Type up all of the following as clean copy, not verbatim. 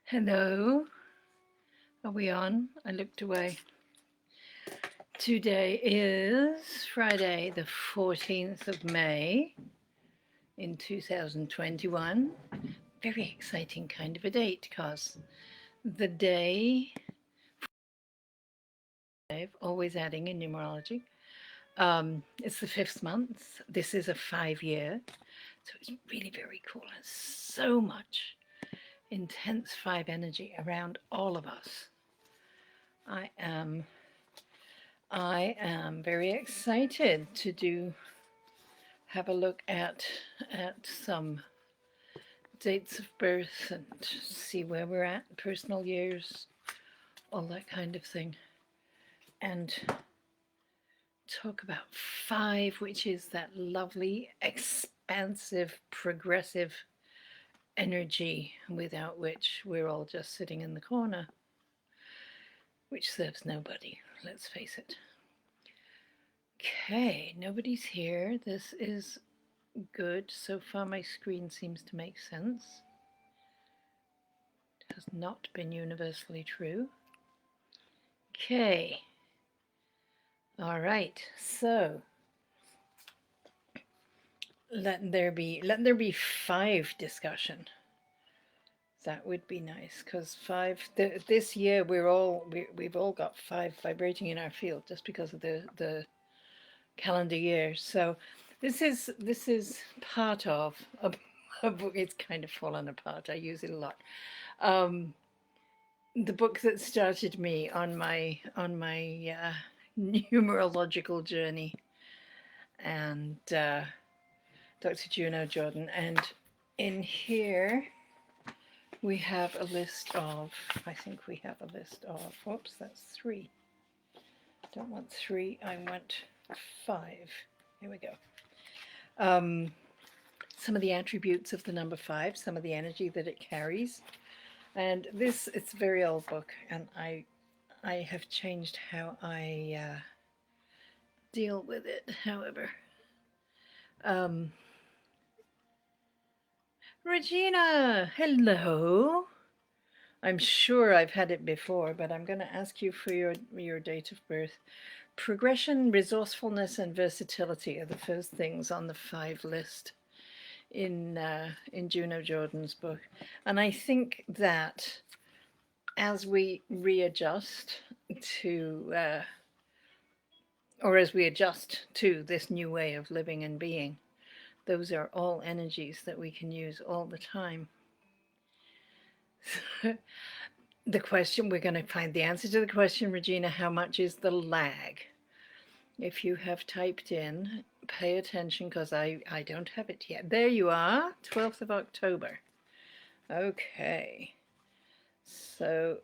Hello, are we on? I looked away. Today is Friday, the 14th of May in 2021. Very exciting kind of a date because the day, always adding in numerology, it's the 5th month. This is a 5-year, so it's really very cool. There's so much intense 5 energy around all of us. I am very excited to have a look at some dates of birth and see where we're at, personal years, all that kind of thing, and talk about 5, which is that lovely, expansive, progressive energy without which we're all just sitting in the corner, which serves nobody, let's face it. Okay, nobody's here. This is good. So far my screen seems to make sense. It has not been universally true. Okay. All right. So let there be 5 discussion. That would be nice because 5 this year we've all got 5 vibrating in our field just because of the calendar year. So this is part of a book. It's kind of fallen apart. I use it a lot. The book that started me on my numerological journey, and Dr. Juno Jordan. And in here we have a list of, I think we have a list of, whoops, that's 3. Don't want 3, I want 5. Here we go. Some of the attributes of the number 5, some of the energy that it carries. And it's a very old book, and I have changed how I deal with it, however. Regina, hello. I'm sure I've had it before, but I'm going to ask you for your date of birth. Progression, resourcefulness, and versatility are the first things on the 5 list in Juno Jordan's book. And I think that as we readjust to, or as we adjust to this new way of living and being, those are all energies that we can use all the time. The question, we're going to find the answer to the question, Regina, how much is the lag? If you have typed in, pay attention because I don't have it yet. There you are, 12th of October. Okay, so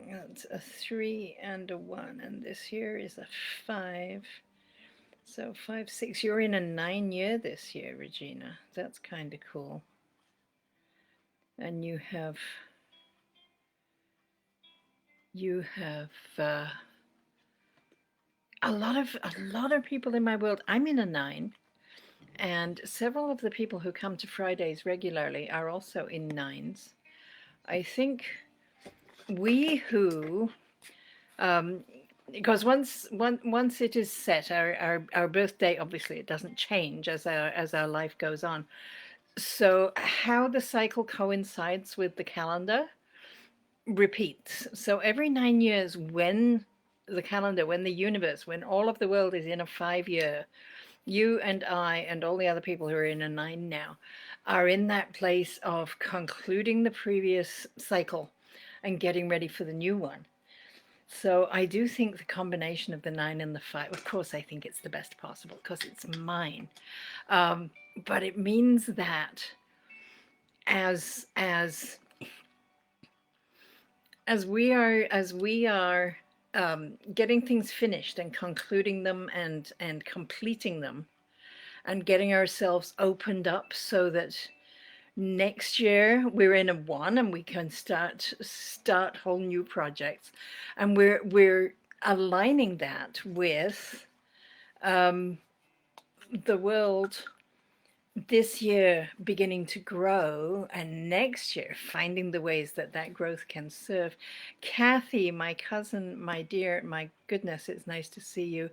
that's a 3 and a 1, and this here is a 5. So 5, 6, you're in a 9 year this year, Regina. That's kind of cool. And you have a lot of people in my world. I'm in a 9, and several of the people who come to Fridays regularly are also in 9s. I think we who because once it is set, our birthday, obviously it doesn't change as our life goes on. So how the cycle coincides with the calendar repeats. So every 9 years, when the calendar, when the universe, when all of the world is in a 5-year, you and I and all the other people who are in a 9 now are in that place of concluding the previous cycle and getting ready for the new one. So I do think the combination of the 9 and the 5, of course I think it's the best possible because it's mine, but it means that as we are getting things finished and concluding them and completing them and getting ourselves opened up so that next year we're in a 1 and we can start whole new projects, and we're aligning that with the world this year beginning to grow, and next year finding the ways that that growth can serve. Kathy, my cousin, my dear, my goodness, it's nice to see you.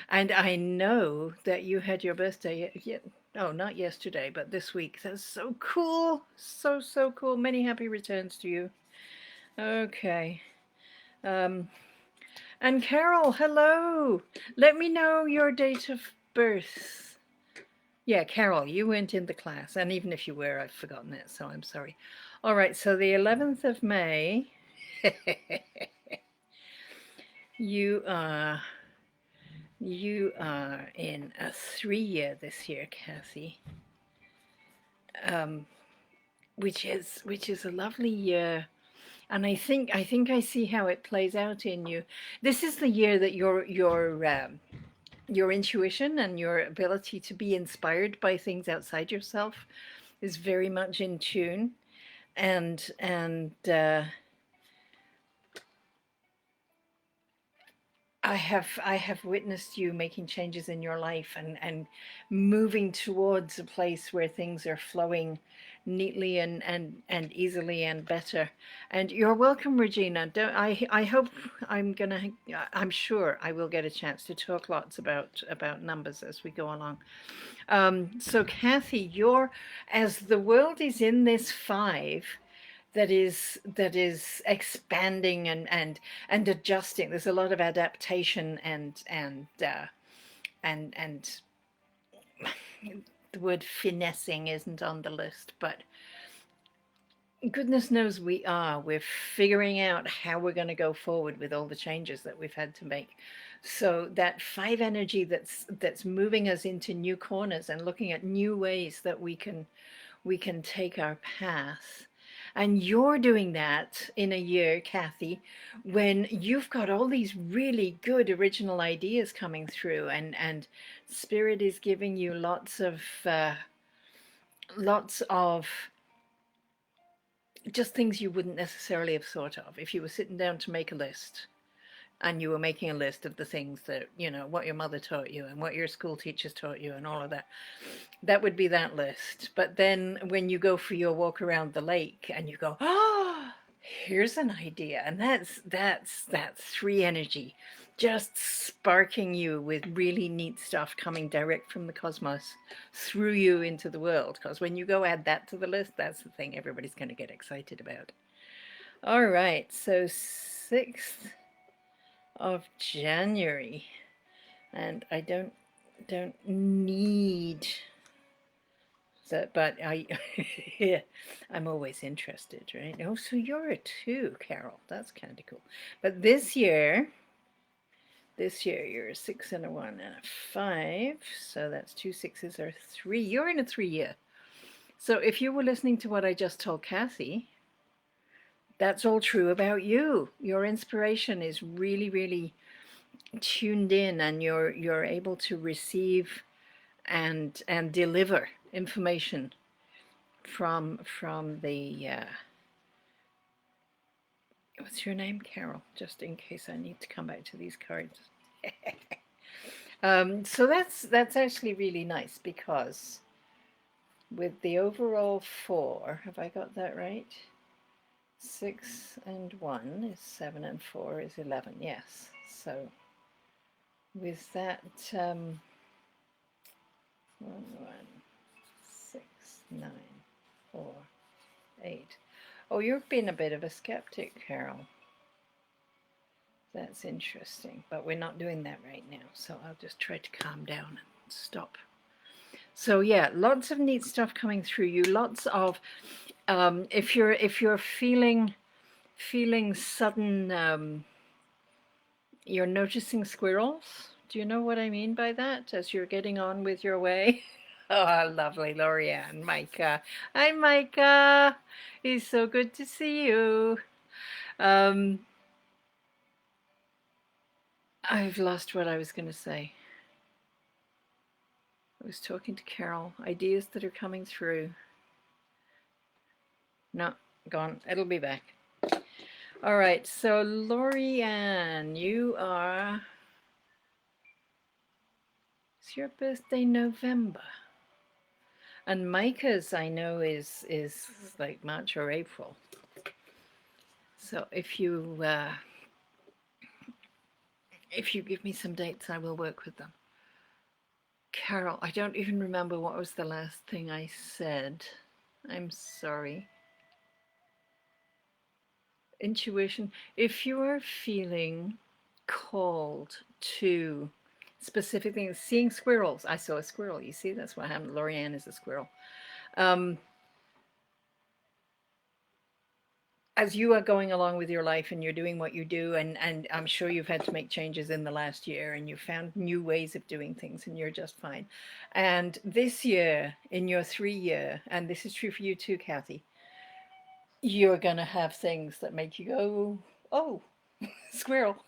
And I know that you had your birthday, oh, not yesterday, but this week. That's so cool. So, so cool. Many happy returns to you. Okay. Um, and Carol, hello. Let me know your date of birth. Yeah, Carol, you weren't in the class, and even if you were, I've forgotten it, so I'm sorry. All right, so the 11th of May, you are you are in a 3-year this year, Kathy, um, which is a lovely year, and I think I see how it plays out in you. This is the year that your intuition and your ability to be inspired by things outside yourself is very much in tune, and I have witnessed you making changes in your life and moving towards a place where things are flowing neatly and easily and better. And you're welcome, Regina. Don't, I hope I'm sure I will get a chance to talk lots about numbers as we go along. So Kathy, you're as the world is in this five that is expanding and adjusting. There's a lot of adaptation and the word finessing isn't on the list, but goodness knows we're figuring out how we're going to go forward with all the changes that we've had to make. So that five energy that's moving us into new corners and looking at new ways that we can take our path. And you're doing that in a year, Kathy, when you've got all these really good original ideas coming through, and Spirit is giving you lots of just things you wouldn't necessarily have thought of if you were sitting down to make a list, and you were making a list of the things that, what your mother taught you and what your school teachers taught you and all of that. That would be that list. But then when you go for your walk around the lake and you go, oh, here's an idea. And that's that three energy just sparking you with really neat stuff coming direct from the cosmos through you into the world. Because when you go add that to the list, that's the thing everybody's going to get excited about. All right, so 6th of January. And I don't need that, but yeah, I'm always interested, right? Oh, so you're a 2, Carol. That's kind of cool. But this year you're a 6 and a 1 and a 5. So that's 2 6s or 3. You're in a 3-year. So if you were listening to what I just told Kathy, that's all true about you. Your inspiration is really, really tuned in, and you're able to receive and deliver information from the what's your name, Carol? Just in case I need to come back to these cards. So that's actually really nice, because with the overall 4, have I got that right? 6 and 1 is 7 and 4 is 11. Yes. So with that, 1 1 6 9 4 8. Oh, you've been a bit of a skeptic, Carol. That's interesting, but we're not doing that right now, so I'll just try to calm down and stop. So yeah, lots of neat stuff coming through you. Lots of if you're feeling sudden, you're noticing squirrels. Do you know what I mean by that? As you're getting on with your way. Oh, lovely, Lorianne, Micah. Hi, Micah. It's so good to see you. Um, I've lost what I was going to say. I was talking to Carol. Ideas that are coming through. No, gone. It'll be back. All right. So, Lorianne, it's your birthday November. And Micah's, I know, is like March or April. So if you give me some dates, I will work with them. Carol, I don't even remember what was the last thing I said. I'm sorry. Intuition. If you are feeling called to specific things, seeing squirrels. I saw a squirrel. You see, that's what happened. Lorianne is a squirrel. Um, as you are going along with your life and you're doing what you do, and I'm sure you've had to make changes in the last year and you've found new ways of doing things and you're just fine. And this year, in your 3 year, and this is true for you too, Kathy, you're going to have things that make you go, oh, squirrel.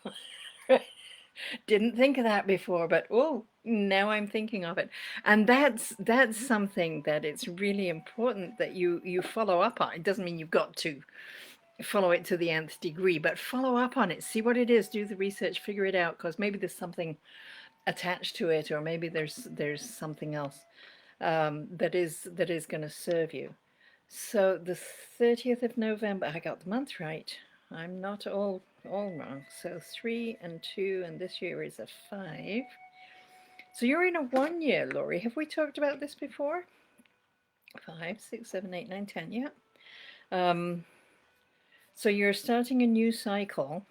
Didn't think of that before, but oh, now I'm thinking of it. And that's something that it's really important that you follow up on. It doesn't mean you've got to follow it to the nth degree, but follow up on it, see what it is, do the research, figure it out, because maybe there's something attached to it, or maybe there's something else that is going to serve you. So the 30th of November, I got the month right. I'm not all wrong. So 3 and 2, and this year is a 5. So you're in a 1 year, Laurie. Have we talked about this before? 5, 6, 7, 8, 9, 10. Yeah. So you're starting a new cycle.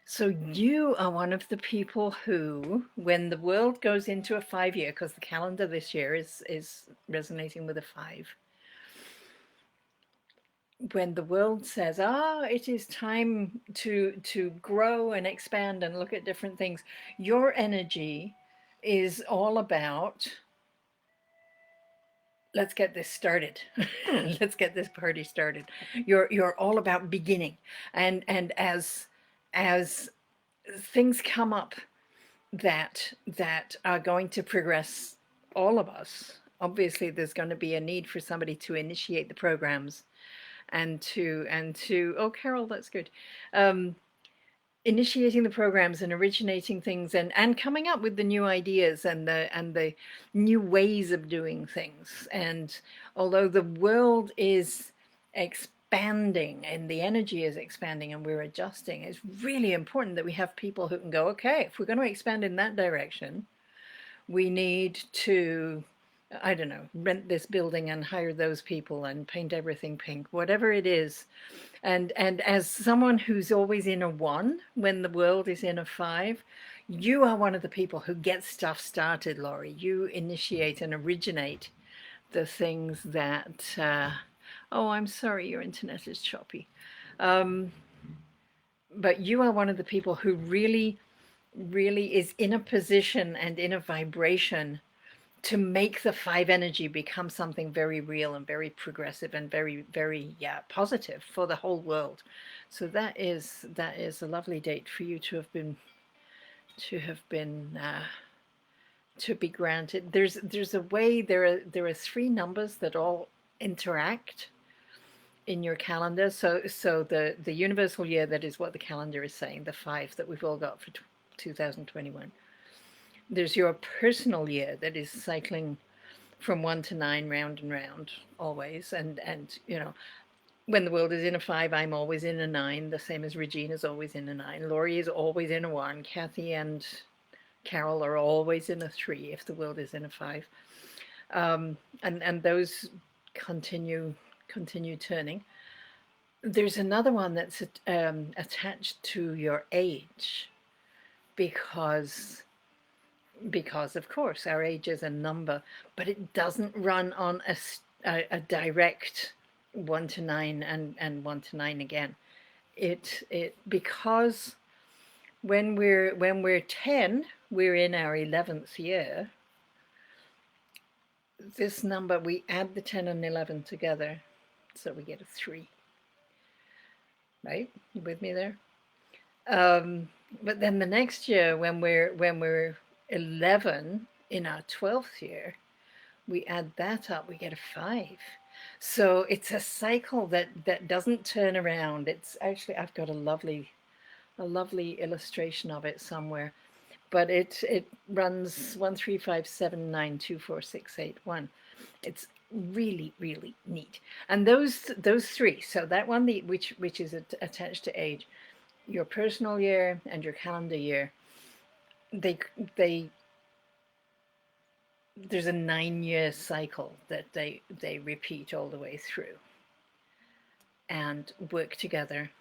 So you are one of the people who, when the world goes into a 5 year, because the calendar this year is resonating with a 5. When the world says, it is time to grow and expand and look at different things, your energy is all about, let's get this started. Let's get this party started. You're all about beginning. And as things come up that are going to progress all of us, obviously there's going to be a need for somebody to initiate the programs and to oh, Carol, that's good. Initiating the programs and originating things and coming up with the new ideas and the new ways of doing things. And although the world is expanding and the energy is expanding and we're adjusting, it's really important that we have people who can go, okay, if we're going to expand in that direction, we need to, I don't know, rent this building and hire those people and paint everything pink, whatever it is. And as someone who's always in a 1 when the world is in a 5, you are one of the people who gets stuff started, Laurie. You initiate and originate the things that, oh, I'm sorry, your internet is choppy. But you are one of the people who really is in a position and in a vibration to make the 5 energy become something very real and very progressive and very, very positive for the whole world. So that is a lovely date for you to have been to be granted. There's a way, there are 3 numbers that all interact in your calendar. So the universal year, that is what the calendar is saying, the 5 that we've all got for 2021. There's your personal year that is cycling from 1 to 9, round and round, always. And when the world is in a 5, I'm always in a 9, the same as Regina's always in a 9. Laurie is always in a 1. Kathy and Carol are always in a 3 if the world is in a 5. And those continue turning. There's another one that's attached to your age, because of course our age is a number, but it doesn't run on a direct 1 to 9 and 1 to 9 again. It because when we're 10, we're in our 11th year. This number, we add the 10 and 11 together, so we get a 3. Right? You with me there? But then the next year, when we're 11 in our 12th year, we add that up, we get a 5. So it's a cycle that doesn't turn around. It's actually, I've got a lovely illustration of it somewhere. but it runs 135792468 1. It's really, really neat. And those three, so that one, which is attached to age, your personal year and your calendar year, they they there's a 9-year cycle that they repeat all the way through and work together.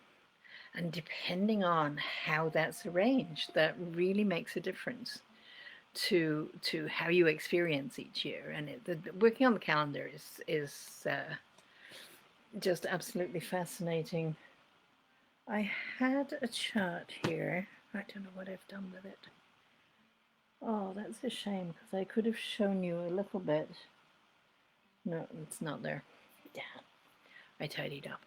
And depending on how that's arranged, that really makes a difference to how you experience each year. And working on the calendar is just absolutely fascinating. I had a chart here. I don't know what I've done with it. Oh, that's a shame because I could have shown you a little bit. No, it's not there. Yeah, I tidied up.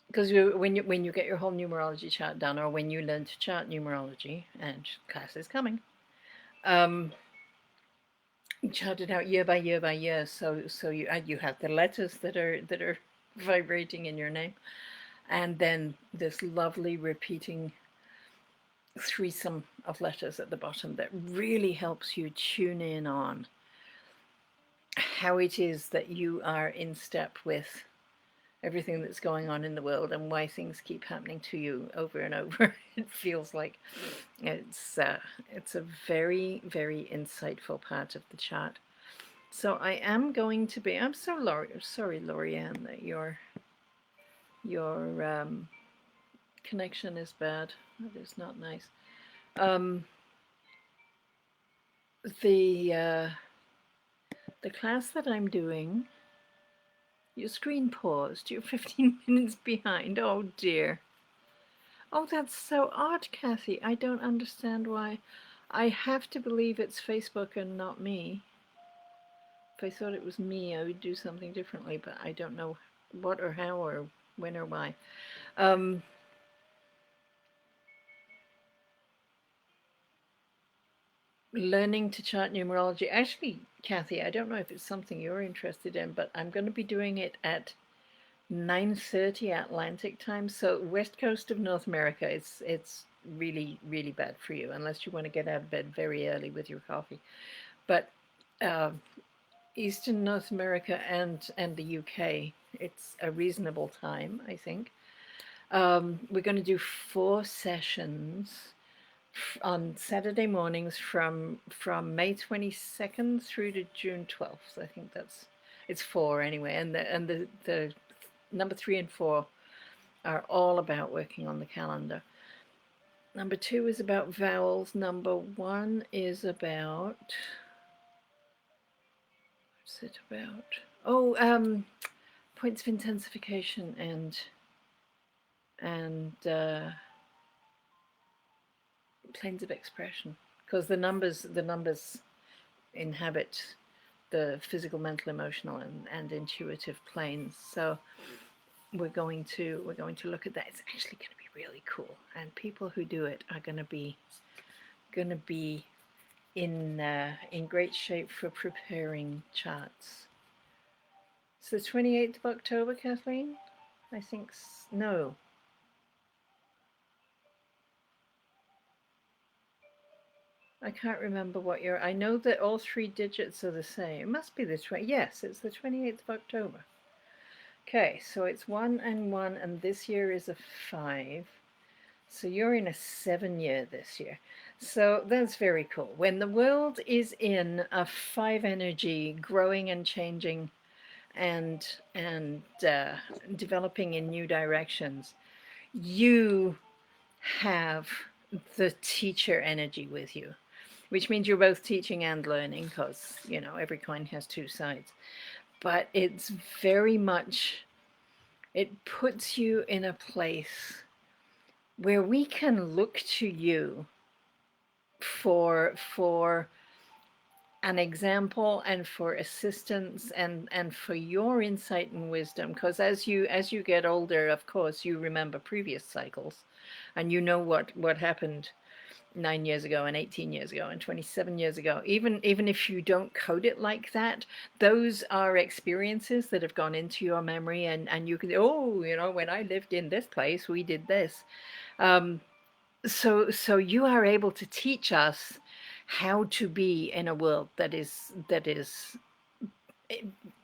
Because when you get your whole numerology chart done, or when you learn to chart numerology, and class is coming, you chart it out year by year by year. So you have the letters that are vibrating in your name, and then this lovely repeating threesome of letters at the bottom that really helps you tune in on how it is that you are in step with everything that's going on in the world and why things keep happening to you over and over. It feels like it's a very, very insightful part of the chart. So I am going to be. I'm so sorry, Lorianne, that your connection is bad. That is not nice. The the class that I'm doing, your screen paused. You're 15 minutes behind. Oh dear. Oh, that's so odd, Kathy. I don't understand why. I have to believe it's Facebook and not me. If I thought it was me, I would do something differently, but I don't know what or how or when or why. Learning to chart numerology. Actually, Kathy, I don't know if it's something you're interested in, but I'm going to be doing it at 9:30 Atlantic time. So west coast of North America, it's really, really bad for you unless you want to get out of bed very early with your coffee. But Eastern North America and the UK, it's a reasonable time, I think. We're going to do 4 sessions on Saturday mornings from May 22nd through to June 12th. I think it's 4 anyway, and the number 3 and 4 are all about working on the calendar. Number 2 is about vowels. Number 1 is about, what's it about? Oh, points of intensification and planes of expression, because the numbers inhabit the physical, mental, emotional, and intuitive planes. So we're going to look at that. It's actually going to be really cool, and people who do it are going to be in great shape for preparing charts. It's the 28th of October, Kathleen. I think no. I can't remember what year. I know that all 3 digits are the same. It must be the 20. Yes, it's the 28th of October. Okay, so it's 1 and 1, and this year is a 5. So you're in a 7-year this year. So that's very cool. When the world is in a 5 energy, growing and changing and developing in new directions, you have the teacher energy with you, which means you're both teaching and learning, because every coin has 2 sides. But it's very much, it puts you in a place where we can look to you for an example and for assistance and for your insight and wisdom, because as you get older, of course, you remember previous cycles, and you know what happened 9 years ago and 18 years ago and 27 years ago. Even if you don't code it like that, those are experiences that have gone into your memory, and you can, oh, when I lived in this place, we did this. So you are able to teach us how to be in a world that is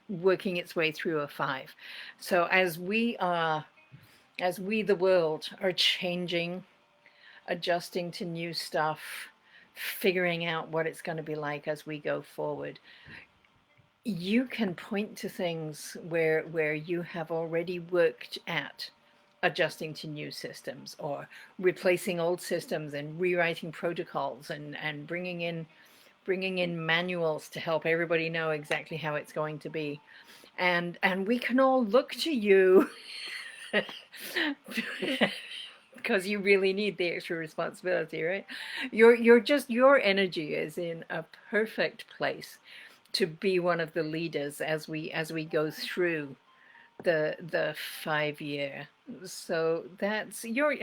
working its way through a five. So as we the world are changing, adjusting to new stuff, figuring out what it's going to be like as we go forward, you can point to things where you have already worked at adjusting to new systems, or replacing old systems and rewriting protocols, and bringing in manuals to help everybody know exactly how it's going to be. And we can all look to you because you really need the extra responsibility, right? You're just, your energy is in a perfect place to be one of the leaders as we go through the 5 year. So that's your,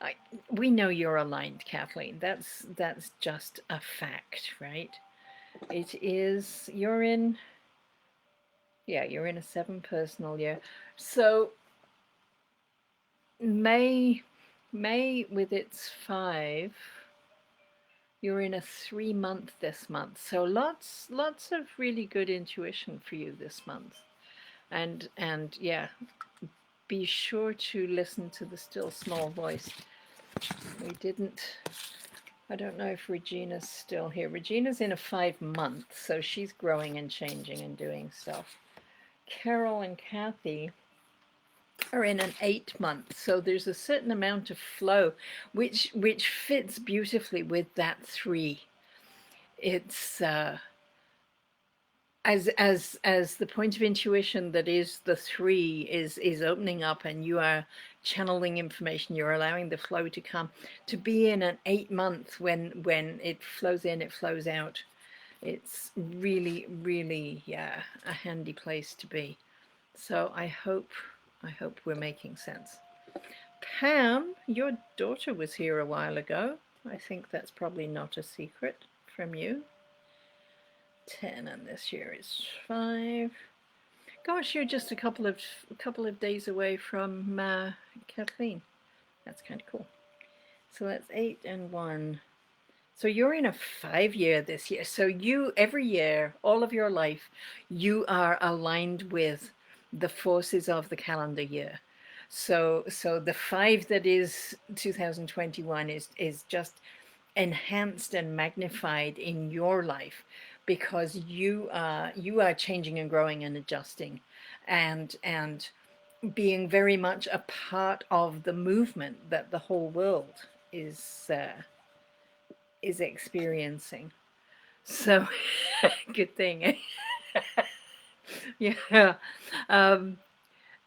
I, we know you're aligned, Kathleen. That's just a fact, right? It is, you're in, yeah, you're in a 7 personal year. So May, May with its 5, you're in a 3 month this month. So lots of really good intuition for you this month. And yeah, be sure to listen to the still small voice. We didn't, I don't know if Regina's still here. Regina's in a 5 month, so she's growing and changing and doing stuff. Carol and Kathy are in an 8 month, so there's a certain amount of flow which fits beautifully with that 3. It's as the point of intuition that is the 3 is opening up, and you are channeling information, you're allowing the flow to come, to be in an 8 month when it flows in, it flows out. It's really, really, yeah, a handy place to be. So I hope we're making sense. Pam, your daughter was here a while ago. I think that's probably not a secret from you. 10, and this year is 5. Gosh, you're just a couple of days away from Kathleen. That's kind of cool. So that's 8 and 1. So you're in a 5 year this year. So you, every year, all of your life, you are aligned with the forces of the calendar year. So the 5 that is 2021 is just enhanced and magnified in your life, because you are changing and growing and adjusting, and being very much a part of the movement that the whole world is experiencing. So good thing. Eh? Yeah. Um,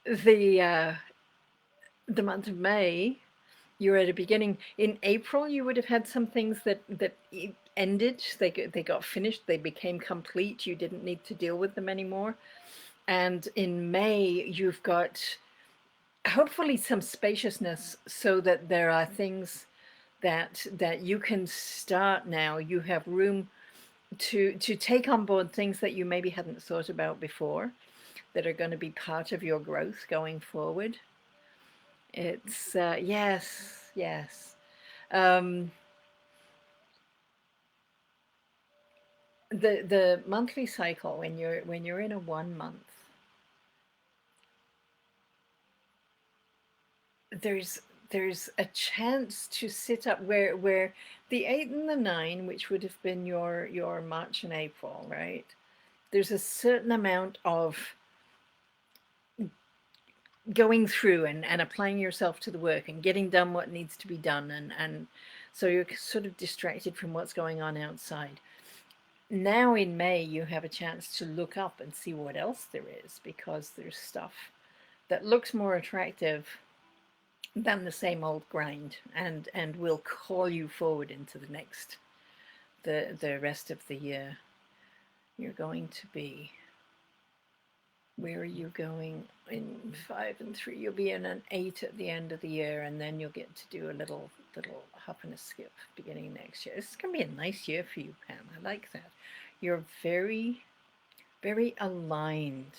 the month of May, you're at a beginning. In April, you would have had some things that ended. They got finished. They became complete. You didn't need to deal with them anymore. And in May, you've got hopefully some spaciousness, so that there are things that you can start now. You have room to take on board things that you maybe hadn't thought about before, that are going to be part of your growth going forward. It's yes, yes. Um, the monthly cycle, when you're in a 1 month, there's there's a chance to sit up where the 8 and the 9, which would have been your March and April, right? There's a certain amount of going through and applying yourself to the work and getting done what needs to be done, and so you're sort of distracted from what's going on outside. Now in May, you have a chance to look up and see what else there is, because there's stuff that looks more attractive than the same old grind, and will call you forward into the next, the rest of the year. You're going to be, where are you going in 5 and 3? You'll be in an 8 at the end of the year, and then you'll get to do a little hop and a skip beginning next year. It's going to be a nice year for you, Pam. I like that. You're very, very aligned.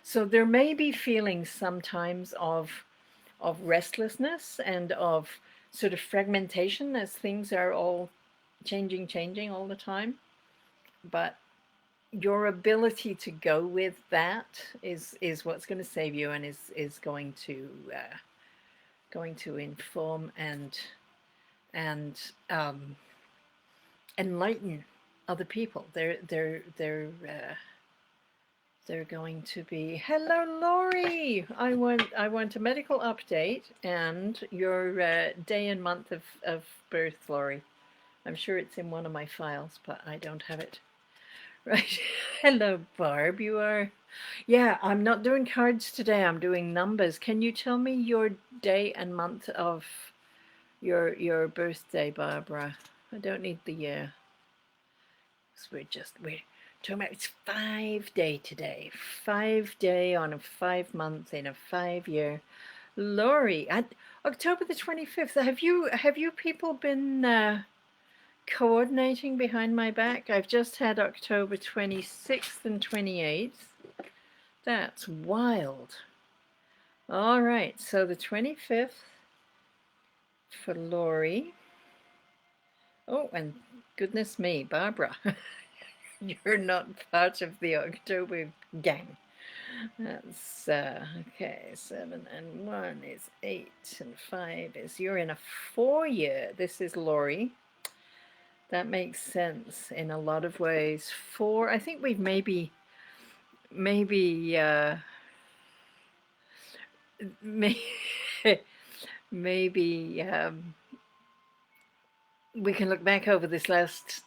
So there may be feelings sometimes of restlessness and of sort of fragmentation as things are all changing all the time. But your ability to go with that is what's going to save you, and is going to inform and enlighten other people. They're going to be, hello Laurie. I want a medical update and your day and month of birth, Laurie. I'm sure it's in one of my files, but I don't have it. Right. Hello, Barb. You are. Yeah, I'm not doing cards today. I'm doing numbers. Can you tell me your day and month of your birthday, Barbara? I don't need the year. So we're talking about, it's 5-day today. 5-day on a 5 month in a 5 year. Laurie, at October the 25th. Have you people been coordinating behind my back? I've just had October 26th and 28th. That's wild. All right, so the 25th for Laurie. Oh, and goodness me, Barbara, you're not part of the October gang. That's okay. 7 and 1 is 8, and 5 is, you're in a 4-year. This is Laurie. That makes sense in a lot of ways. 4, I think we've maybe maybe maybe we can look back over this last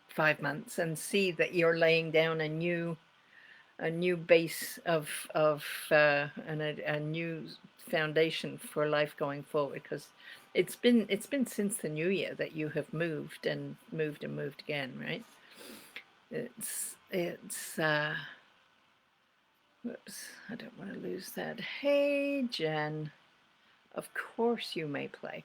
5 months and see that you're laying down a new base of and a new foundation for life going forward, because it's been since the new year that you have moved and moved and moved again, right? It's whoops, I don't want to lose that. Hey Jen, of course you may play.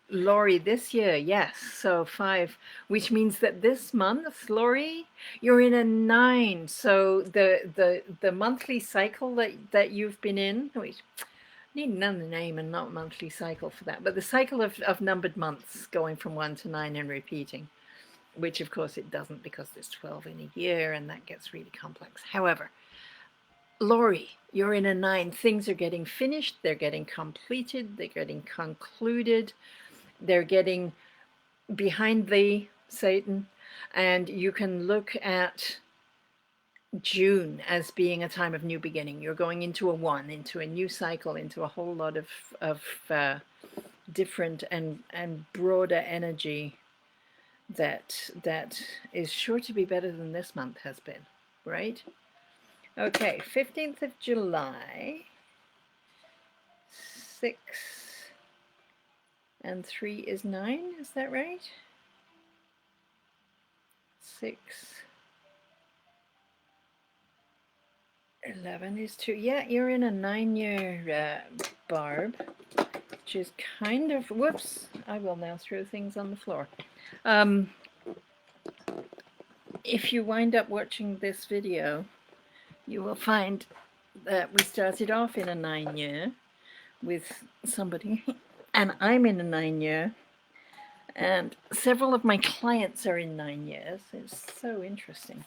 Laurie, this year, yes, so 5, which means that this month, Laurie, you're in a 9. So the monthly cycle that you've been in, wait, I need another name and not monthly cycle for that, but the cycle of numbered months going from 1 to 9 and repeating, which of course it doesn't, because there's 12 in a year and that gets really complex. However, Laurie, you're in a 9. Things are getting finished, they're getting completed, they're getting concluded. They're getting behind thee, Satan, and you can look at June as being a time of new beginning. You're going into a 1, into a new cycle, into a whole lot of different and broader energy that is sure to be better than this month has been, right? Okay, 15th of July, 6 and 3 is 9, is that right? 6, 11 is 2. Yeah, you're in a 9-year, Barb, which is kind of, whoops, I will now throw things on the floor. If you wind up watching this video, you will find that we started off in a 9-year with somebody, and I'm in a 9-year, and several of my clients are in 9 years. It's so interesting.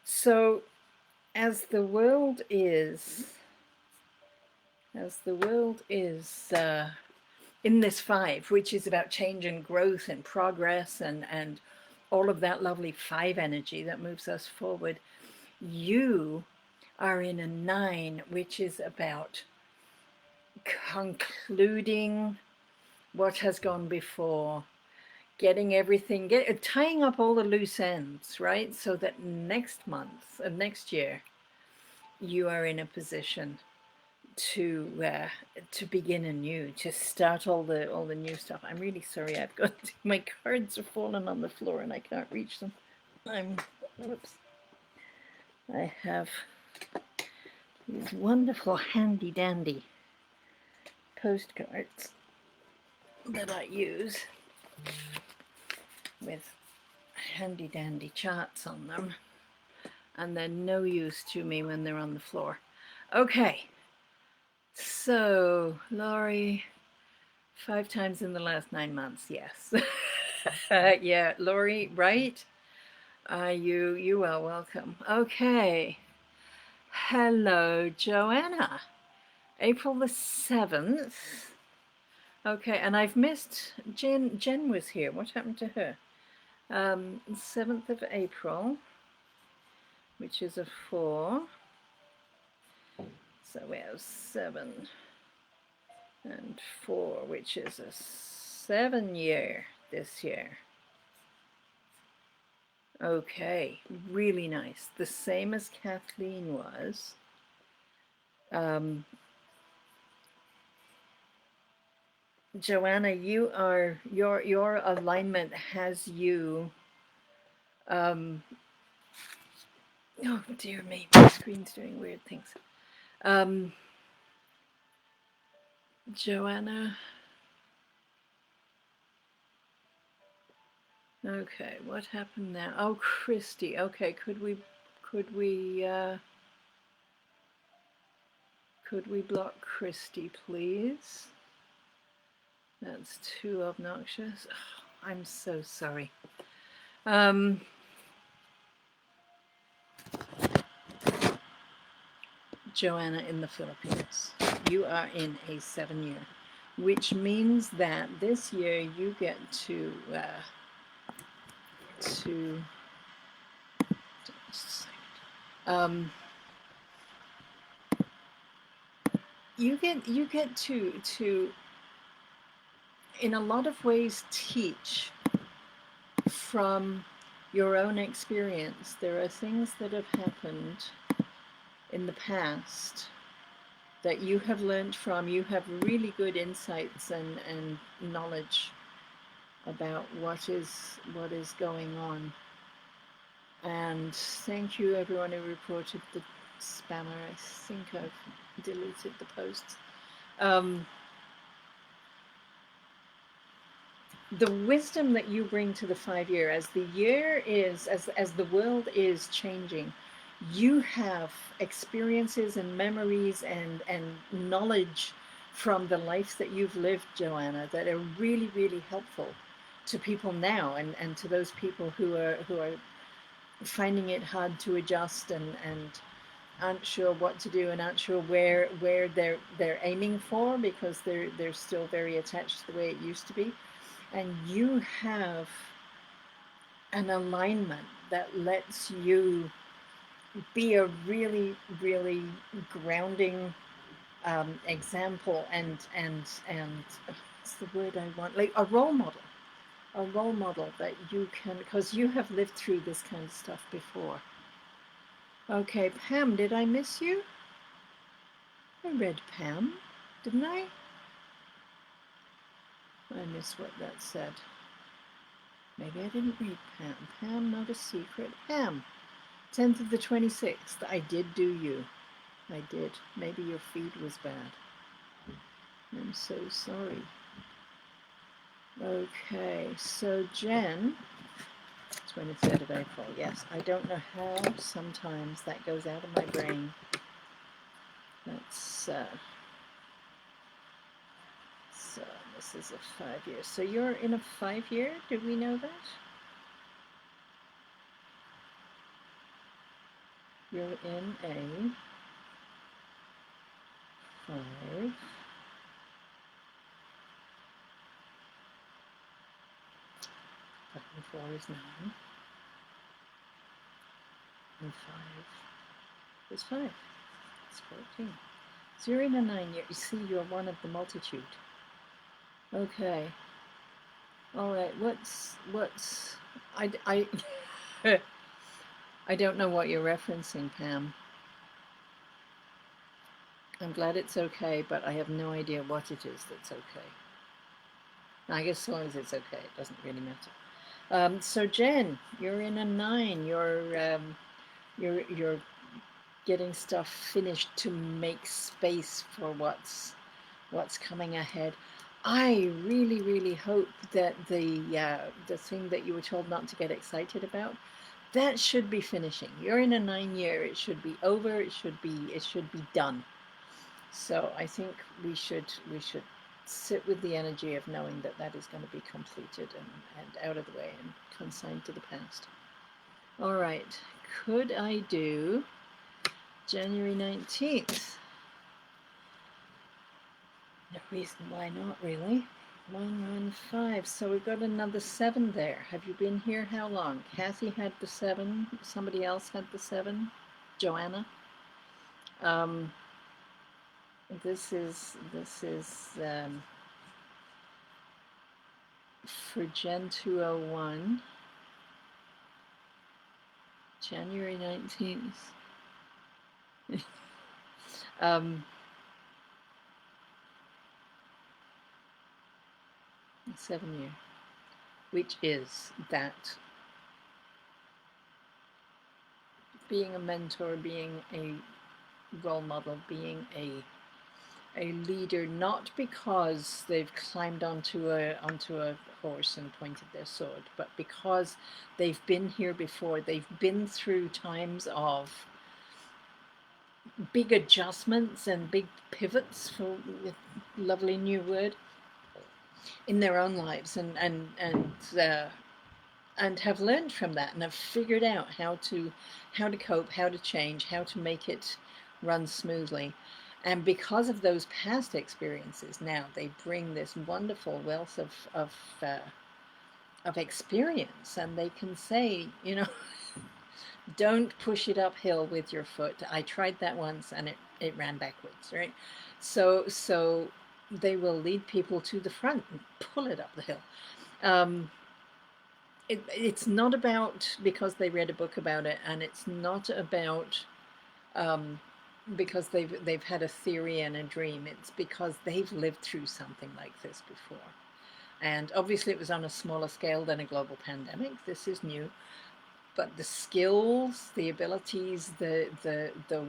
So as the world is in this 5, which is about change and growth and progress and all of that lovely 5 energy that moves us forward, you are in a 9, which is about concluding what has gone before, getting everything, tying up all the loose ends, right? So that next month, next year, you are in a position to begin anew, to start all the new stuff. I'm really sorry. I've got my cards have fallen on the floor and I can't reach them. Whoops. I have these wonderful handy dandy postcards that I use with handy dandy charts on them, and they're no use to me when they're on the floor. Okay, So, Laurie, 5 times in the last 9 months, yes. Yeah, Laurie, right? You are welcome. Okay. Hello, Joanna. April the 7th. Okay, and I've missed Jen. Jen was here. What happened to her? 7th of April, which is a 4. So we have 7 and 4, which is a 7 year this year. Okay, really nice. The same as Kathleen was. Joanna, you are your alignment has you. Um, oh dear me, my screen's doing weird things. Joanna. Okay, what happened now? Oh, Christy. Okay, could we block Christy, please? That's too obnoxious. Oh, I'm so sorry. Joanna in the Philippines. You are in a 7 year, which means that this year you get to um, you get to in a lot of ways teach from your own experience. There are things that have happened in the past that you have learned from. You have really good insights and knowledge about what is going on. And thank you everyone who reported the spammer. I think I've deleted the posts. The wisdom that you bring to the 5 year, as the year is, as the world is changing, you have experiences and memories and knowledge from the life that you've lived, Joanna, that are really, really helpful to people now, and to those people who are finding it hard to adjust and aren't sure what to do and aren't sure where they're aiming for, because they're still very attached to the way it used to be. And you have an alignment that lets you be a really, really grounding example and what's the word I want? Like a role model that you can, because you have lived through this kind of stuff before. Okay, Pam, did I miss you? I read Pam, didn't I? I missed what that said. Maybe I didn't read Pam. Pam, not a secret. Pam, 10th of the 26th. I did do you. I did. Maybe your feed was bad. I'm so sorry. Okay, so Jen, 23rd of April. Yes, I don't know how sometimes that goes out of my brain. That's so this is a 5 year. So you're in a 5 year? Did we know that? You're in a 5. 4 is 9. And 5 is 5. It's 14. So you're in a 9 year. You see, you're one of the multitude. Okay. All right. What's I I don't know what you're referencing, Pam. I'm glad it's okay, but I have no idea what it is that's okay. I guess as long as it's okay, it doesn't really matter. So Jen, you're in a 9. You're getting stuff finished to make space for what's coming ahead. I really, really hope that the thing that you were told not to get excited about, that should be finishing. You're in a 9 year. It should be over. It should be done. So I think we should sit with the energy of knowing that that is going to be completed and out of the way and consigned to the past. All right. Could I do January 19th? No reason why not, really. 115. So we've got another 7 there. Have you been here how long? Kathy had the 7. Somebody else had the 7. Joanna. Um, this is for Gen 201, January 19th. um, 7 year, which is that being a mentor, being a role model, being a leader, not because they've climbed onto a horse and pointed their sword, but because they've been here before. They've been through times of big adjustments and big pivots, for a lovely new word, in their own lives, and have learned from that and have figured out how to cope, how to change, how to make it run smoothly. And because of those past experiences, now they bring this wonderful wealth of experience, and they can say, don't push it uphill with your foot. I tried that once, and it ran backwards, right? So they will lead people to the front and pull it up the hill. It's not about because they read a book about it, and it's not about because they've had a theory and a dream. It's because they've lived through something like this before. And obviously it was on a smaller scale than a global pandemic. This is new. But the skills, the abilities, the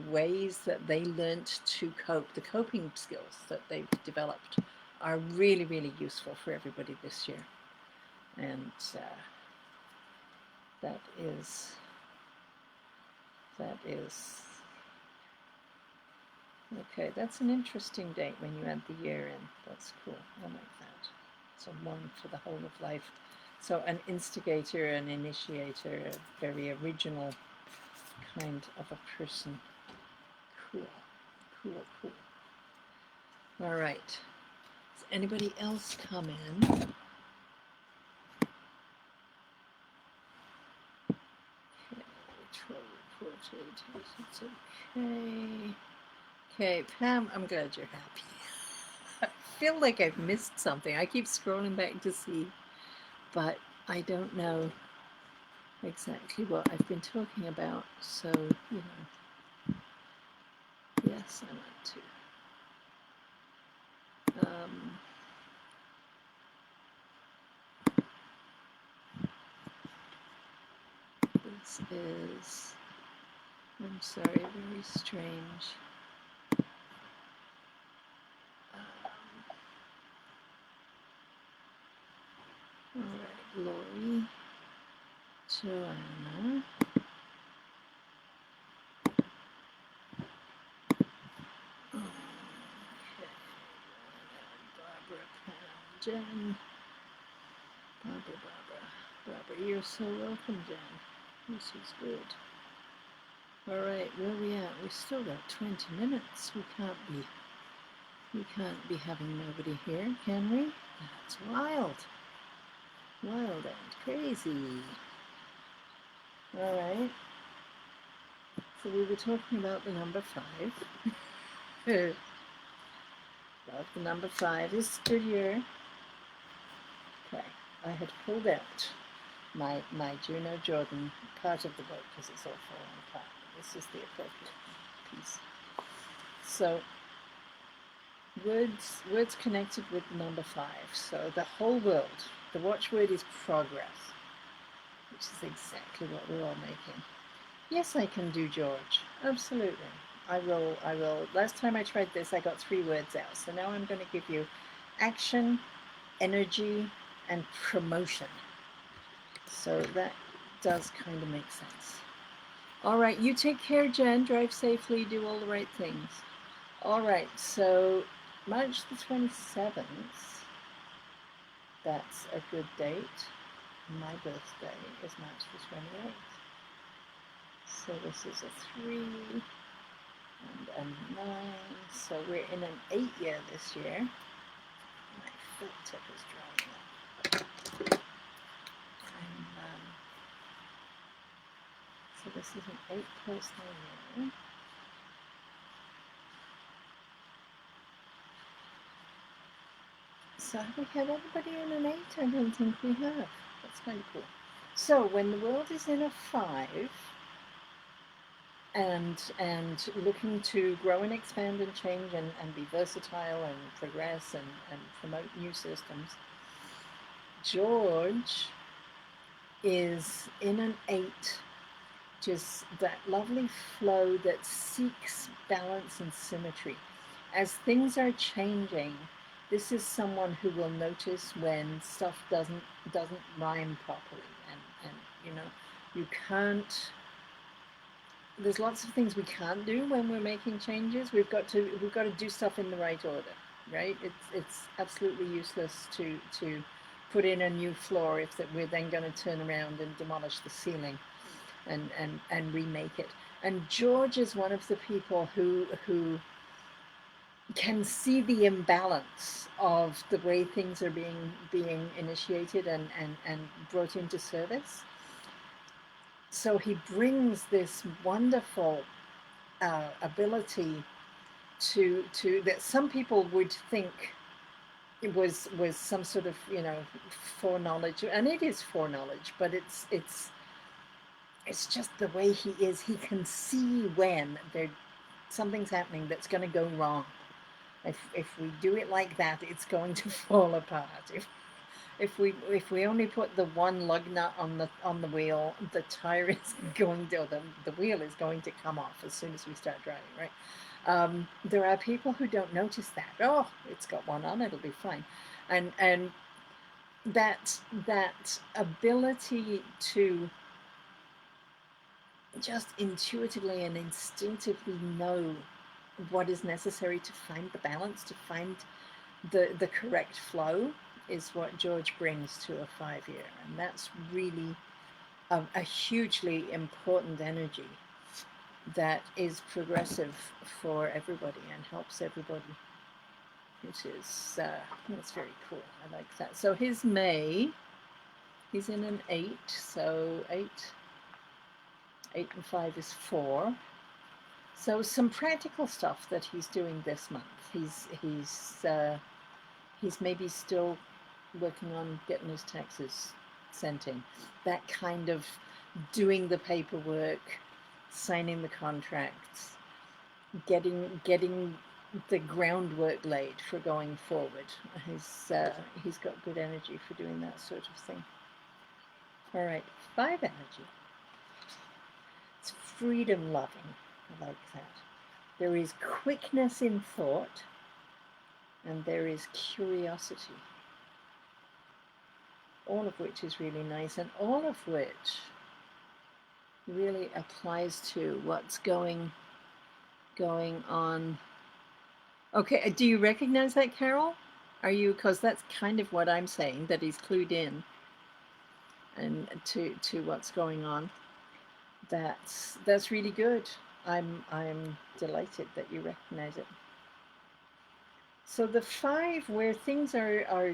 ways that they learnt to cope, the coping skills that they've developed are really, really useful for everybody this year. And that is okay. That's an interesting date when you add the year in. That's cool. I like that. So 1 for the whole of life. So an instigator, an initiator, a very original kind of a person. Cool. All right. Does anybody else come in? It's okay. Okay, Pam, I'm glad you're happy. I feel like I've missed something. I keep scrolling back to see, but I don't know exactly what I've been talking about. So, yes, I want to. This is, I'm sorry, very strange. All right, Lori, Joanna. Okay, Barbara, Pam, Jen. Barbara, you're so welcome, Jen. This is good. All right, where are we at? We've still got 20 minutes. We can't be having nobody here, can we? That's wild. Wild and crazy. All right. So we were talking about the number 5. Love the number 5 is good year. Okay, I had pulled out my Juno Jordan part of the book because it's all falling apart. This is the appropriate piece. So words connected with the number 5. So the whole world, the watchword is progress, which is exactly what we're all making. Yes, I can do George. Absolutely. I will. Last time I tried this, I got 3 words out. So now I'm going to give you action, energy, and promotion. So that does kind of make sense. All right, you take care, Jen. Drive safely, do all the right things. All right, so March the 27th, that's a good date. My birthday is March the 28th. So this is a 3 and a 9. So we're in an 8 year this year. My foot tip is drying up. And, so this is an 8 personal year. So have we had everybody in an 8? I don't think we have. That's kind of cool. So when the world is in a 5 and looking to grow and expand and change and be versatile and progress and promote new systems, George is in an 8, just that lovely flow that seeks balance and symmetry. As things are changing, this is someone who will notice when stuff doesn't rhyme properly, and you know, you can't. There's lots of things we can't do when we're making changes. We've got to do stuff in the right order, right? It's absolutely useless to put in a new floor if that we're then going to turn around and demolish the ceiling and remake it. And George is one of the people who can see the imbalance of the way things are being initiated and brought into service. So he brings this wonderful ability to that some people would think it was some sort of, you know, foreknowledge, and it is foreknowledge, but it's just the way he is. He can see when something's happening that's going to go wrong. If we do it like that, it's going to fall apart. If we only put the one lug nut on the wheel, the tire is going to, the wheel is going to come off as soon as we start driving, right? There are people who don't notice that. Oh, it's got one on, it'll be fine, and that ability to just intuitively and instinctively know what is necessary to find the balance, to find the correct flow, is what George brings to a 5 year. And that's really a hugely important energy that is progressive for everybody and helps everybody. It is, that's very cool. I like that. So his May, he's in an 8, so 8 and 5 is 4. So some practical stuff that he's doing this month. He's maybe still working on getting his taxes sent in. That kind of doing the paperwork, signing the contracts, getting the groundwork laid for going forward. He's got good energy for doing that sort of thing. All right, 5 energy. It's freedom loving. I like that. There is quickness in thought, and there is curiosity. All of which is really nice, and all of which really applies to what's going on. Okay, do you recognize that, Carol? Are you, because that's kind of what I'm saying, that he's clued in and to what's going on. That's really good. I'm delighted that you recognize it. So the 5, where things are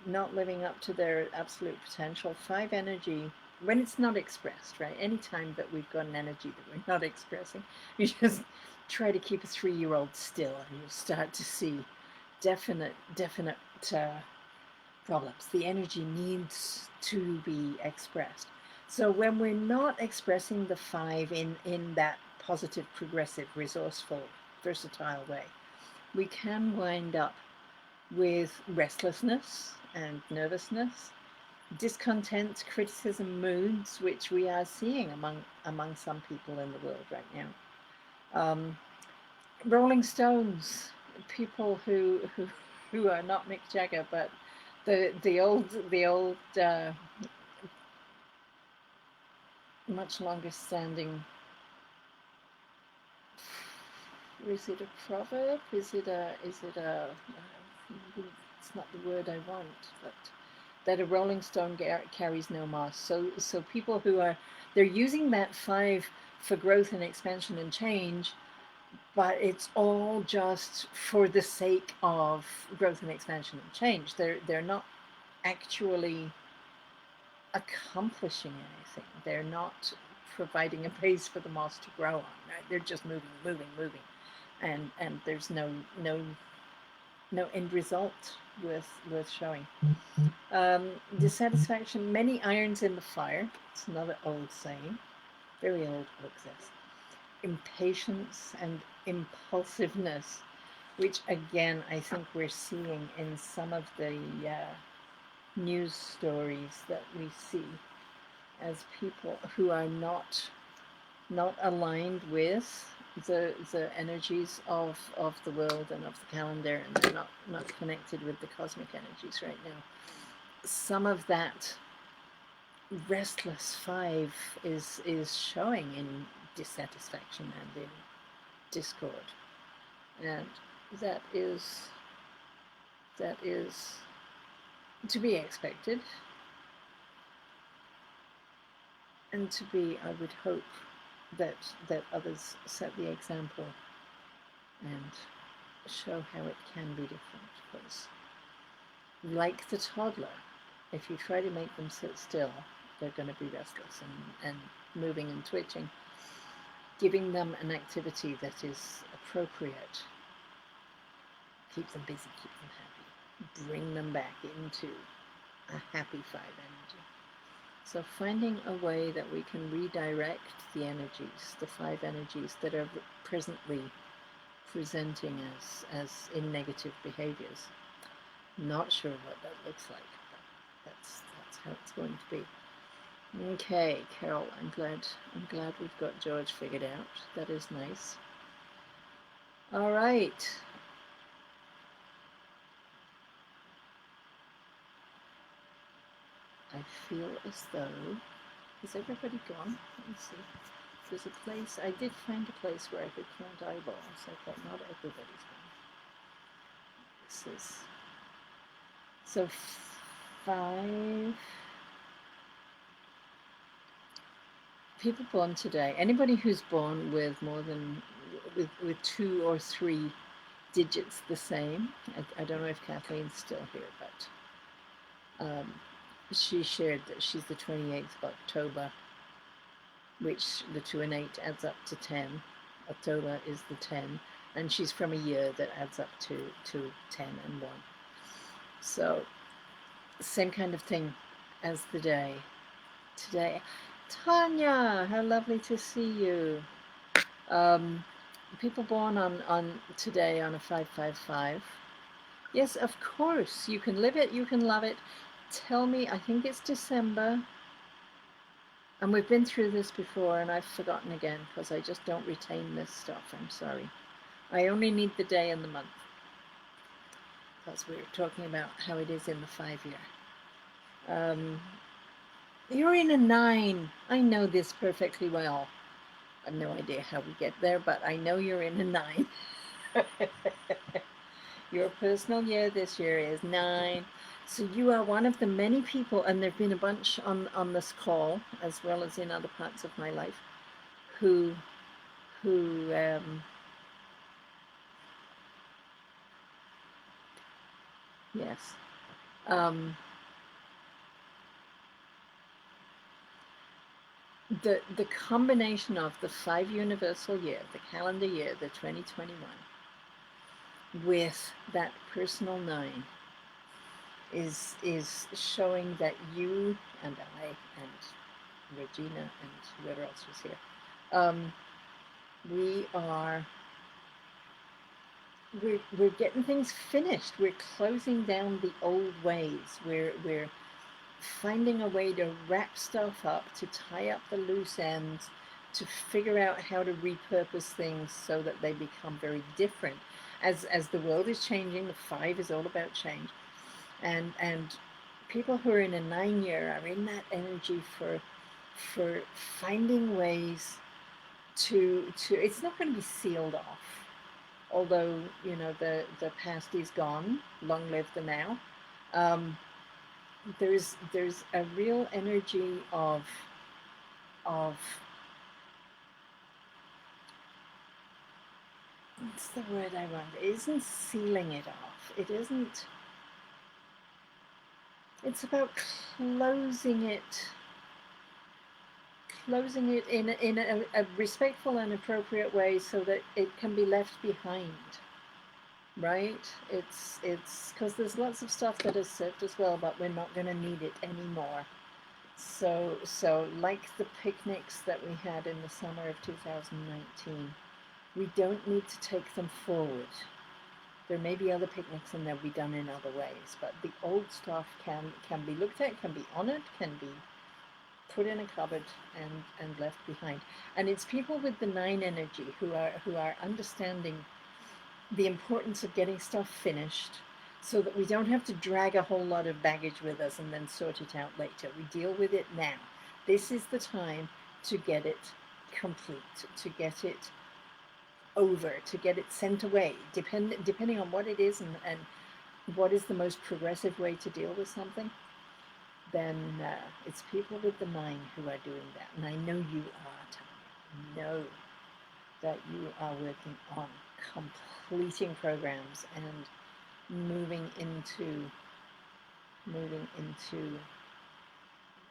not living up to their absolute potential, 5 energy, when it's not expressed, right? Anytime that we've got an energy that we're not expressing, you just try to keep a 3-year-old still, and you start to see definite problems. The energy needs to be expressed. So when we're not expressing the 5 in that positive, progressive, resourceful, versatile way, we can wind up with restlessness and nervousness, discontent, criticism, moods, which we are seeing among some people in the world right now. Rolling Stones, people who are not Mick Jagger, but the old much longer standing Or is it a proverb? It's not the word I want, but that a rolling stone carries no moss. So people who are, they're using that five for growth and expansion and change, but it's all just for the sake of growth and expansion and change. They're not actually accomplishing anything. They're not providing a base for the moss to grow on. Right? They're just moving, and there's no end result worth showing. Dissatisfaction, many irons in the fire. It's another old saying, very old book this. Impatience and impulsiveness, which again I think we're seeing in some of the news stories that we see, as people who are not aligned with the energies of the world and of the calendar, and they're not connected with the cosmic energies right now. Some of that restless five is showing in dissatisfaction and in discord, and that is to be expected, and to be, I would hope, that others set the example and show how it can be different. Because, like the toddler, if you try to make them sit still, they're going to be restless and moving and twitching. Giving them an activity that is appropriate, keep them busy, keep them happy, bring them back into a happy five energy. So finding a way that we can redirect the energies, the five energies that are presently presenting as in negative behaviors. Not sure what that looks like, but that's how it's going to be. Okay, Carol, I'm glad we've got George figured out. That is nice. All right. I feel as though, is everybody gone? Let me see. There's a place, I did find a place where I could count eyeballs. I thought not everybody's gone. This is, so 5 people born today. Anybody who's born with more than, with 2 or 3 digits the same. I don't know if Kathleen's still here, but she shared that she's the 28th of October, which the 2 and 8 adds up to 10. October is the 10, and she's from a year that adds up to 10 and 1. So same kind of thing as the day today. Tanya, how lovely to see you. People born on today on a 555. Yes, of course. You can live it, you can love it. Tell me, I think it's December. And we've been through this before, and I've forgotten again because I just don't retain this stuff. I'm sorry. I only need the day and the month, because we were talking about how it is in the 5-year. You're in a 9. I know this perfectly well. I have no idea how we get there, but I know you're in a 9. Your personal year this year is 9. So you are one of the many people, and there have been a bunch on this call, as well as in other parts of my life, who yes, the combination of the 5 universal year, the calendar year, the 2021, with that personal 9 is showing that you and I and Regina and whoever else was here, we're getting things finished. We're closing down the old ways. We're finding a way to wrap stuff up, to tie up the loose ends, to figure out how to repurpose things so that they become very different. As the world is changing, the 5 is all about change. And people who are in a 9-year are in that energy for finding ways to it's not going to be sealed off. although, you know, the past is gone, long live the now. Um, there's a real energy of what's the word I want? It isn't sealing it off. It isn't. It's about closing it, closing it in a respectful and appropriate way so that it can be left behind. Right? It's because there's lots of stuff that is said as well, but we're not going to need it anymore. So like the picnics that we had in the summer of 2019, we don't need to take them forward. There may be other picnics and they'll be done in other ways, but the old stuff can be looked at, can be honored, can be put in a cupboard and left behind. And it's people with the nine energy who are understanding the importance of getting stuff finished so that we don't have to drag a whole lot of baggage with us and then sort it out later. We deal with it now. This is the time to get it complete, to get it over, to get it sent away, depending on what it is and what is the most progressive way to deal with something. Then it's people with the nine who are doing that. And I know you are, Tanya. I know that you are working on completing programs and moving into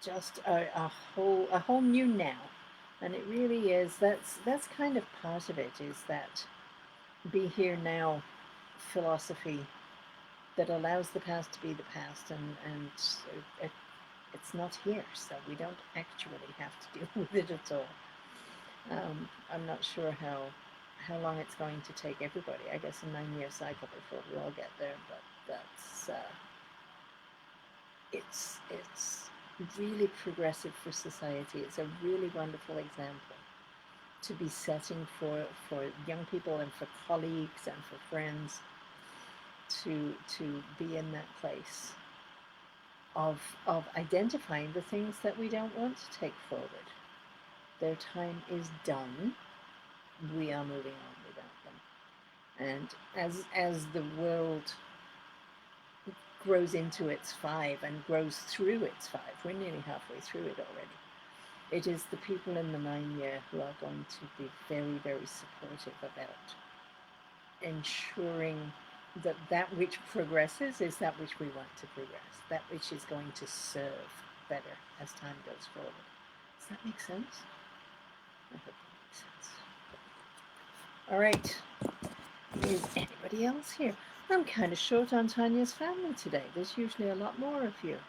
just a whole new now. And it really is, that's kind of part of it, is that be here now philosophy that allows the past to be the past, and it's not here, so we don't actually have to deal with it at all. I'm not sure how long it's going to take everybody. I guess a 9-year cycle before we all get there, but that's it's really progressive for society. It's a really wonderful example to be setting for young people and for colleagues and for friends to be in that place of identifying the things that we don't want to take forward. Their time is done. We are moving on without them. And as the world grows into its 5 and grows through its 5, we're nearly halfway through it already. It is the people in the 9-year who are going to be very, very supportive about ensuring that that which progresses is that which we want to progress, that which is going to serve better as time goes forward. Does that make sense? I hope that makes sense. All right. Is anybody else here? I'm kind of short on Tanya's family today. There's usually a lot more of you.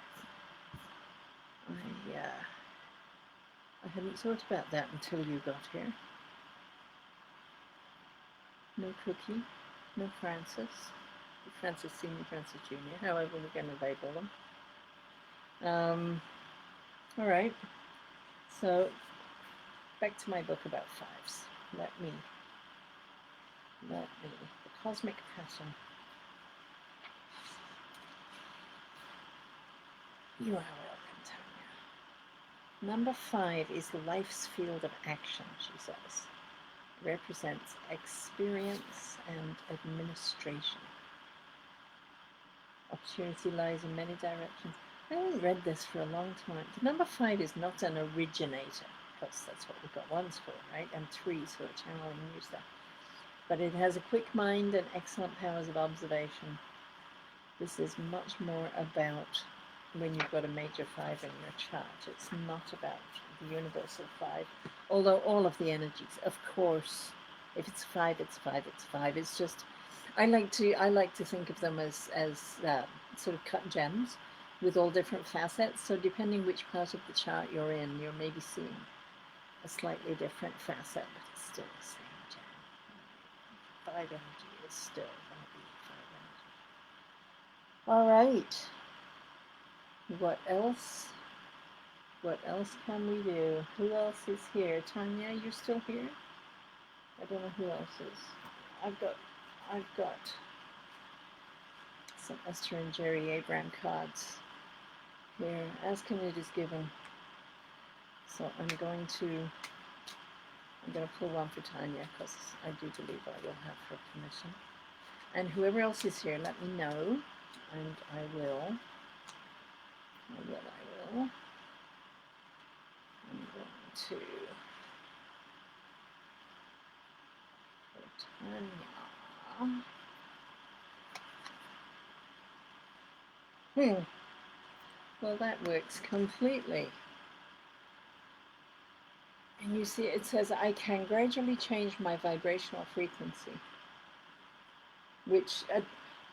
I hadn't thought about that until you got here. No Cookie, no Francis. Francis Senior, Francis Junior, however we're going to label them. All right. So back to my book about 5s. Let me, the cosmic pattern. You are welcome, Tanya. Number 5 is life's field of action, she says. Represents experience and administration. Opportunity lies in many directions. I haven't read this for a long time. The number 5 is not an originator, because that's what we've got 1s for, right? And 3s for channeling new stuff. But it has a quick mind and excellent powers of observation. This is much more about when you've got a major 5 in your chart. It's not about the universal 5, although all of the energies, of course, if it's 5, it's 5, it's 5. It's just, I like to think of them as sort of cut gems with all different facets. So depending which part of the chart you're in, you're maybe seeing a slightly different facet, but it's still the same gem. 5 energy is still going to be 5 energy. All right. What else? What else can we do? Who else is here? Tanya, you're still here? I don't know who else is. I've got some Esther and Jerry Abraham cards here. Asking it is given. So I'm going to I'm going to pull one for Tanya because I do believe I will have her permission. And whoever else is here, let me know, and I will. I will. I'm going to Tanya. Well, that works completely. And you see, it says, I can gradually change my vibrational frequency, which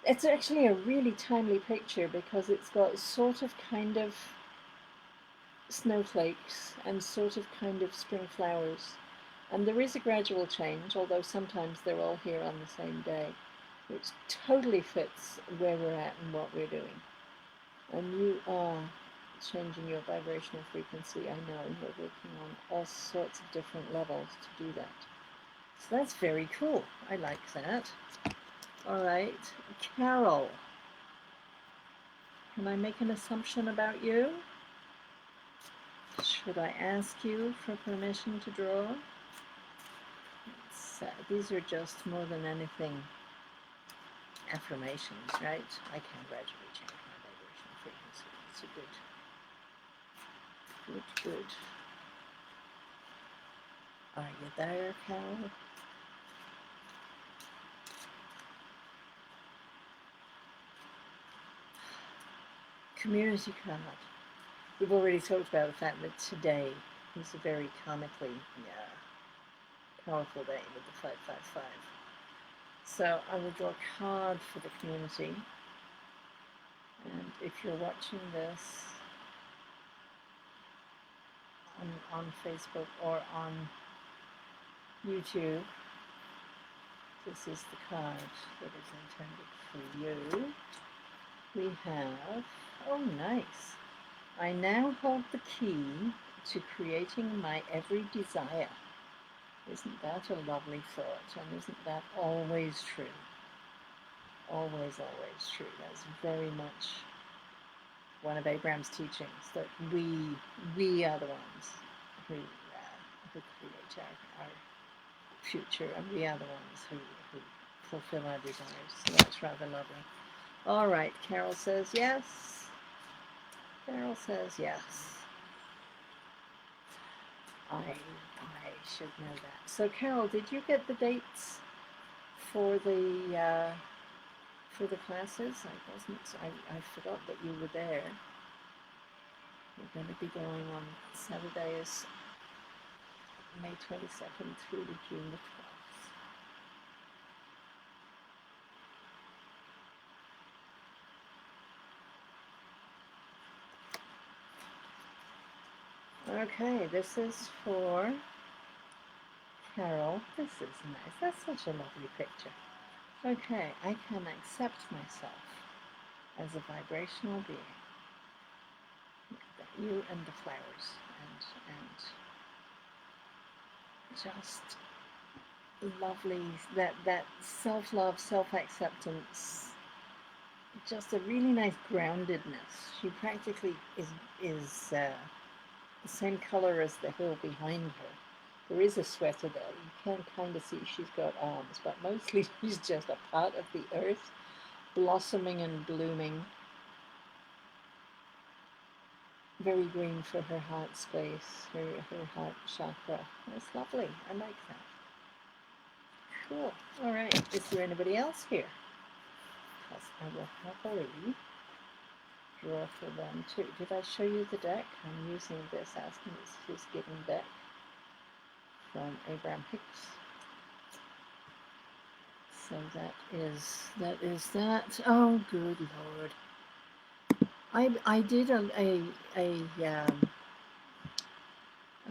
it's actually a really timely picture because it's got sort of kind of snowflakes and sort of kind of spring flowers. And there is a gradual change, although sometimes they're all here on the same day, which totally fits where we're at and what we're doing. And you are changing your vibrational frequency. I know you're working on all sorts of different levels to do that. So that's very cool. I like that. All right, Carol, can I make an assumption about you? Should I ask you for permission to draw? These are just more than anything affirmations, right? I can gradually change my vibrational frequency. It's a good. Are you there, Carol? Community card. We've already talked about the fact that today is a very comically powerful day with the 555. So I will draw a card for the community. And if you're watching this on Facebook or on YouTube, this is the card that is intended for you. We have, oh nice, I now hold the key to creating my every desire. Isn't that a lovely thought? And isn't that always true? Always true. That's very much one of Abraham's teachings, that we are the ones who create our future, and we are the ones who fulfill our desires. So that's rather lovely. All right, Carol says yes. Carol says yes. I should know that. So Carol, did you get the dates for the classes? I forgot that you were there. We're going to be going on Saturdays, May 22nd through to June the 12th. Okay, this is for Carol. This is nice. That's such a lovely picture. Okay, I can accept myself as a vibrational being. You and the flowers, and just lovely, that self-love, self-acceptance, just a really nice groundedness. She practically is the same color as the hill behind her. There is a sweater there. You can kind of see she's got arms, but mostly she's just a part of the earth, blossoming and blooming. Very green for her heart space, her heart chakra. That's lovely. I like that. Cool. All right. Is there anybody else here? Because I will happily draw for them too. Did I show you the deck? I'm using this Asking His Given deck from Abraham Hicks. So that is that. Oh, good Lord. I did a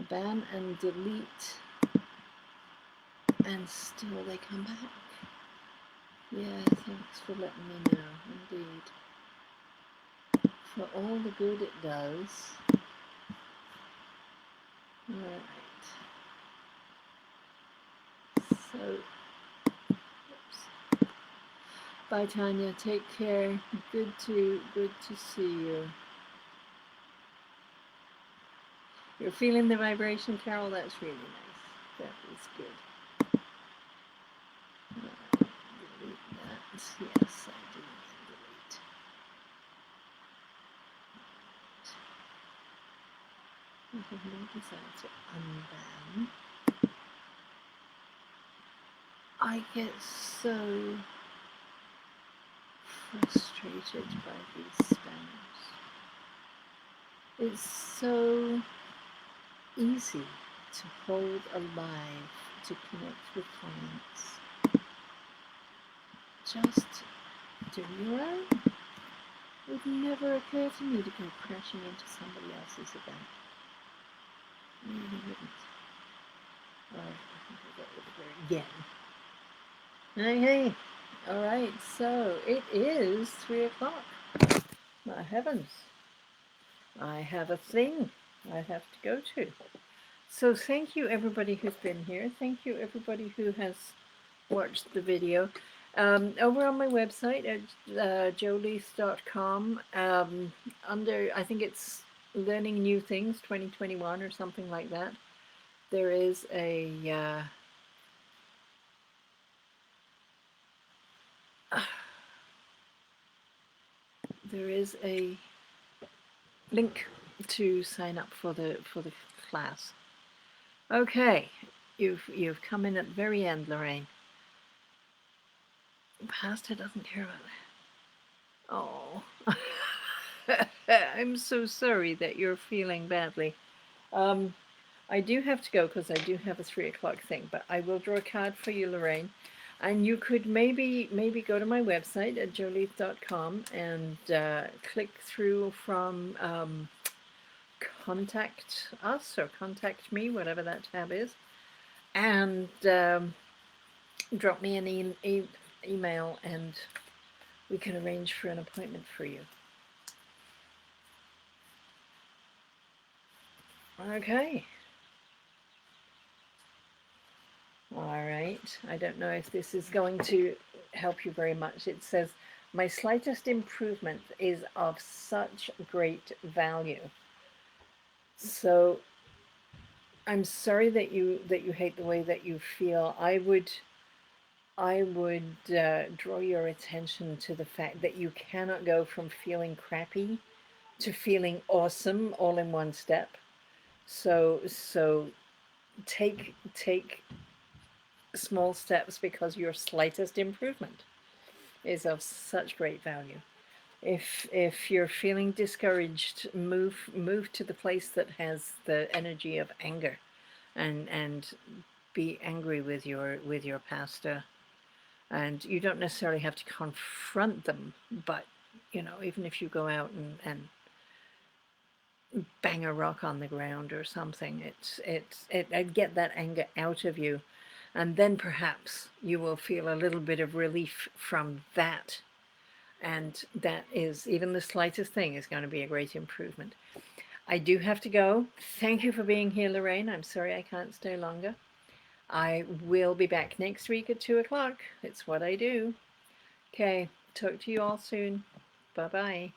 ban and delete, and still they come back. Yeah, thanks for letting me know, indeed. For all the good it does. Alright. So, oops. Bye Tanya, take care. Good to see you. You're feeling the vibration, Carol? That's really nice. That is good. Delete that. Yes, I do delete. I have no desire to unban. I get so frustrated by these spammers. It's so easy to hold alive, to connect with clients. Just do your own. It would never occur to me to go crashing into somebody else's event. It really wouldn't. Oh, I think I got rid of her again. Okay. Alright, so it is 3 o'clock. My heavens. I have a thing I have to go to. So thank you everybody who's been here. Thank you everybody who has watched the video. Over on my website at joleith.com, under, I think it's Learning New Things 2021 or something like that, there is a link to sign up for the class. Okay, you've come in at the very end, Lorraine. Pastor doesn't care about that. Oh, I'm so sorry that you're feeling badly. I do have to go because I do have a 3 o'clock thing, but I will draw a card for you, Lorraine. And you could maybe go to my website at joleith.com and click through from contact us or contact me, whatever that tab is, and drop me an email and we can arrange for an appointment for you. Okay. All right. I don't know if this is going to help you very much. It says, my slightest improvement is of such great value. So I'm sorry that you hate the way that you feel. I would draw your attention to the fact that you cannot go from feeling crappy to feeling awesome all in one step. So take small steps because your slightest improvement is of such great value. If you're feeling discouraged, move to the place that has the energy of anger, and be angry with your pastor. And you don't necessarily have to confront them, but you know, even if you go out and bang a rock on the ground or something, it get that anger out of you, and then perhaps you will feel a little bit of relief from that. And that is, even the slightest thing is going to be a great improvement. I do have to go. Thank you for being here, Lorraine. I'm sorry I can't stay longer. I will be back next week at 2 o'clock. It's what I do. Okay, talk to you all soon. Bye-bye.